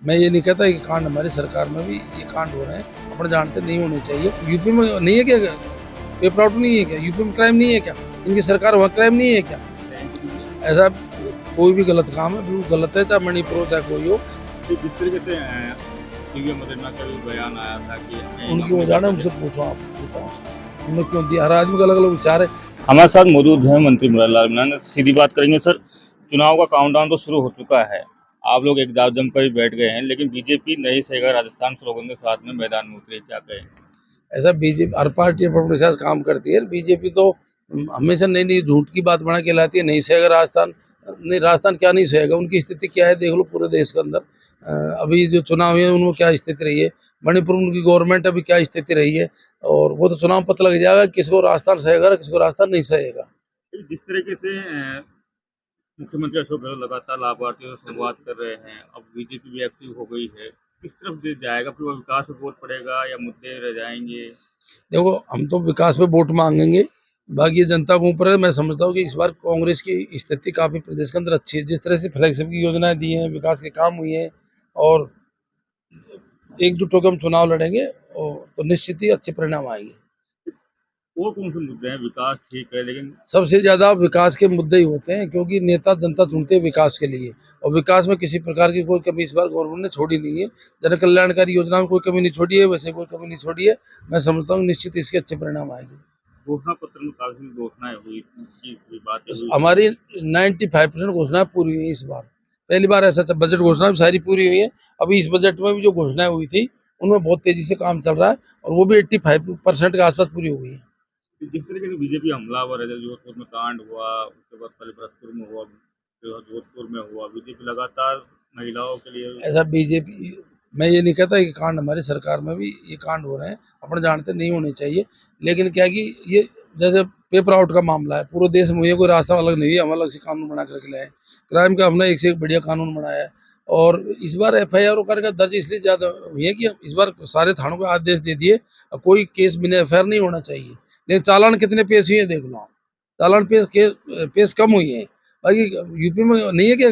मैं ये नहीं कहता कि कांड हमारी सरकार में भी ये कांड हो रहे हैं, अपन जानते नहीं होने चाहिए। यूपी में नहीं है क्या पेपर आउट नहीं है क्या? यूपी में क्राइम नहीं है क्या? इनकी सरकार वहाँ क्राइम नहीं है क्या? ऐसा कोई भी गलत काम है, बिल्कुल गलत है, चाहे मणिपुर हो चाहे कोई हो। जिस तरीके से दिव्या मदेरणा का भी बयान आया था कि उनकी वो जाने उनसे पूछो, आप बताओ उन्होंने क्यों दिया। हर आदमी का अलग अलग विचार है। हमारे साथ मौजूद हैं मंत्री मुरारलाल मीणा। सीधी बात करेंगे सर, चुनाव का काउंटडाउन तो शुरू हो चुका है, आप लोग एग्जाम जम पर भी बैठ गए हैं, लेकिन बीजेपी नहीं सहेगा राजस्थान स्लोगन के साथ में मैदान में उतरी, क्या कहें? ऐसा बीजेपी हर पार्टी अपने साथ काम करती है। बीजेपी तो हमेशा नई नई झूठ की बात बना के लाती है। नहीं सहेगा राजस्थान, नहीं राजस्थान क्या नहीं सहेगा? उनकी स्थिति क्या है देख लो पूरे देश के अंदर। अभी जो चुनाव है उनमें क्या स्थिति रही है, मणिपुर उनकी गवर्नमेंट अभी क्या स्थिति रही है, और वो तो चुनाव पता लग जाएगा किसको राजस्थान सहेगा किसको राजस्थान नहीं सहेगा। जिस तरीके से मुख्यमंत्री अशोक गहलोत लगातार लाभार्थियों से संवाद कर रहे हैं, अब बीजेपी भी एक्टिव हो गई है, किस तरफ से जाएगा? फिर वो विकास पे वोट पड़ेगा या मुद्दे रह जाएंगे? देखो हम तो विकास पे वोट मांगेंगे, बाकी ये जनता के ऊपर है। मैं समझता हूँ कि इस बार कांग्रेस की स्थिति काफी प्रदेश के अंदर अच्छी है। जिस तरह से फ्लैगशिप की योजनाएं दी हैं, विकास के काम हुए हैं, और एकजुट होकर हम चुनाव लड़ेंगे, और तो निश्चित ही अच्छे परिणाम आएंगे। और कौन से मुद्दे हैं? विकास ठीक है, लेकिन सबसे ज्यादा विकास के मुद्दे ही होते हैं, क्योंकि नेता जनता चुनते हैं विकास के लिए, और विकास में किसी प्रकार की कोई कमी इस बार गवर्नमेंट ने छोड़ी नहीं है। जन कल्याणकारी योजना में कोई कमी नहीं छोड़ी है, वैसे कोई कमी नहीं छोड़ी है। मैं समझता हूँ निश्चित इसके अच्छे परिणाम आएंगे। घोषणा पत्र में काफी घोषणाएं हुई की बातें हुई थी। हमारी 95% घोषणाएं पूरी हुई इस बार। पहली बार ऐसा बजट घोषणा भी सारी पूरी हुई है। अभी इस बजट में भी जो घोषणाएं हुई थी उनमें बहुत तेजी से काम चल रहा है, और वो भी 85% के आसपास पूरी हो गई है। जिस तरीके से बीजेपी हमलावर है, जब जोधपुर में कांड हुआ, उसके बाद पहले भरतपुर में हुआ, फिर जोधपुर में हुआ, बीजेपी लगातार महिलाओं के लिए। ऐसा बीजेपी, मैं ये नहीं कहता कि कांड हमारी सरकार में भी ये कांड हो रहे हैं, अपन जानते नहीं होने चाहिए। लेकिन क्या कि ये जैसे पेपर आउट का मामला है, पूरे देश में ये कोई रास्ता अलग नहीं है, हम अलग से कानून बना कर लाए। क्राइम का हमने एक से एक बढ़िया कानून बनाया है। और इस बार FIR का दर्ज इसलिए ज़्यादा हुई है कि इस बार सारे थानों को आदेश दे दिए, अब कोई केस बिना FIR नहीं होना चाहिए। लेकिन चालान कितने पेश हुए हैं देख लो आप। चालान पेश कम हुई है। बाकी यूपी में नहीं है क्या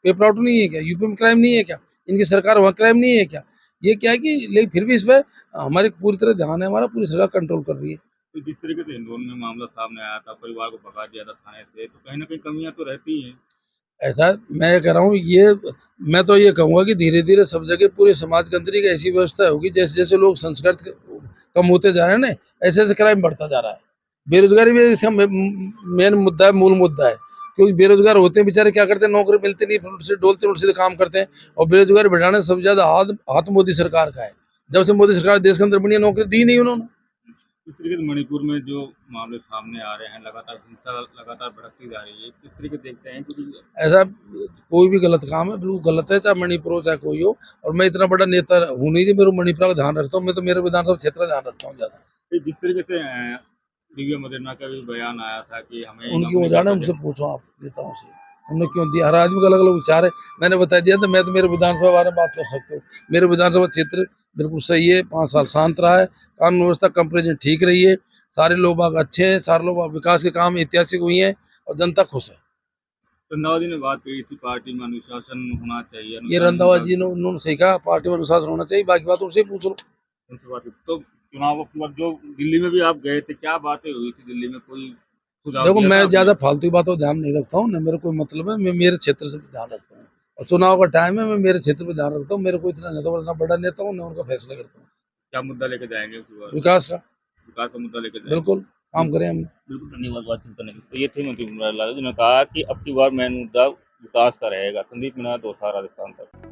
पेपर आउट नहीं है क्या? यूपी में क्राइम नहीं है क्या? इनकी सरकार वहाँ क्राइम नहीं है क्या? ये क्या है कि लेकिन फिर भी इस पर हमारे पूरी तरह ध्यान है, हमारा पूरी सरकार कंट्रोल कर रही है। तो जिस तरीके से हिंडोन में मामला सामने आया था, परिवार को भगा दिया था थाने से, तो कहीं ना कहीं कमियां तो रहती हैं। ऐसा मैं कह रहा हूँ ये, मैं तो ये कहूँगा कि धीरे धीरे सब जगह पूरे समाज के अंदर एक ऐसी व्यवस्था होगी, जैसे जैसे लोग संस्कृत कम होते जा रहे हैं ना, ऐसे ऐसे क्राइम बढ़ता जा रहा है। बेरोजगारी भी इसका मेन मुद्दा है, मूल मुद्दा है। क्योंकि बेरोजगार होते हैं बेचारे, क्या करते हैं, नौकरी मिलती नहीं, फिर उनसे डोलते उनसे काम करते हैं। और बेरोजगारी बढ़ाने सबसे ज्यादा हाथ मोदी सरकार का है। जब से मोदी सरकार देश के अंदर बढ़िया नौकरी दी नहीं उन्होंने। इस तरीके से मणिपुर में जो मामले सामने आ रहे हैं, लगातार हिंसा लगातार भड़कती जा रही है, किस तरीके से देखते हैं? क्योंकि ऐसा कोई भी गलत काम है, बिल्कुल गलत है, चाहे मणिपुर हो चाहे कोई हो। और मैं इतना बड़ा नेता हूँ नहीं कि मेरे मणिपुर का ध्यान रखता हूँ, मैं तो मेरे विधानसभा क्षेत्र का ध्यान रखता हूँ ज्यादा। जिस तरीके से दिव्या मदेरणा का भी बयान आया था कि हमें ही उनकी वो नौकरी जाने देकर उनसे पूछो, आप नेताओं से उन्होंने क्यों दिया। हर आदमी का अलग अलग विचार है। मैंने बता दिया था, मैं तो मेरे विधानसभा बारे में बात कर सकते हो। मेरे विधानसभा क्षेत्र बिल्कुल सही है, 5 साल शांत रहा है, कानून व्यवस्था कंपेरिजन ठीक रही है, सारे लोग बाग अच्छे हैं, सारे लोग विकास के काम ऐतिहासिक हुई हैं, और जनता खुश है। रंधावा ने बात कही थी, पार्टी में अनुशासन होना चाहिए, ये अनुशासन रंधावा का जी ने उन्होंने सही कहा, पार्टी में अनुशासन होना चाहिए, बाकी बात उनसे ही पूछ लो। उनसे बात की। तो चुनाव के बाद जो दिल्ली में भी आप गए थे, क्या बातें हुई थी दिल्ली में? कोई सुझाव देखो दिया मैं था आपने? ज्यादा फालतू की बातों पर ध्यान नहीं रखता हूँ, न मेरे कोई मतलब है। मैं मेरे क्षेत्र से ध्यान रखता हूँ, और चुनाव का टाइम है, मैं मेरे क्षेत्र पे ध्यान रखता हूँ। मेरे को इतना नेता ना बड़ा नेता हूँ, न उनका फैसला करता हूँ। क्या मुद्दा लेके जाएंगे उसके बाद? विकास का विकास का मुद्दा लेके जाएंगे। बिल्कुल काम बिल्कुल। करें हम। बिल्कुल, धन्यवाद बातचीत करने के लिए। तो ये थे मंत्री मनोहर लाल, जिन्होंने कहा कि अब की बार मेन मुद्दा विकास का रहेगा। संदीप मीणा, दौसा, राजस्थान तक।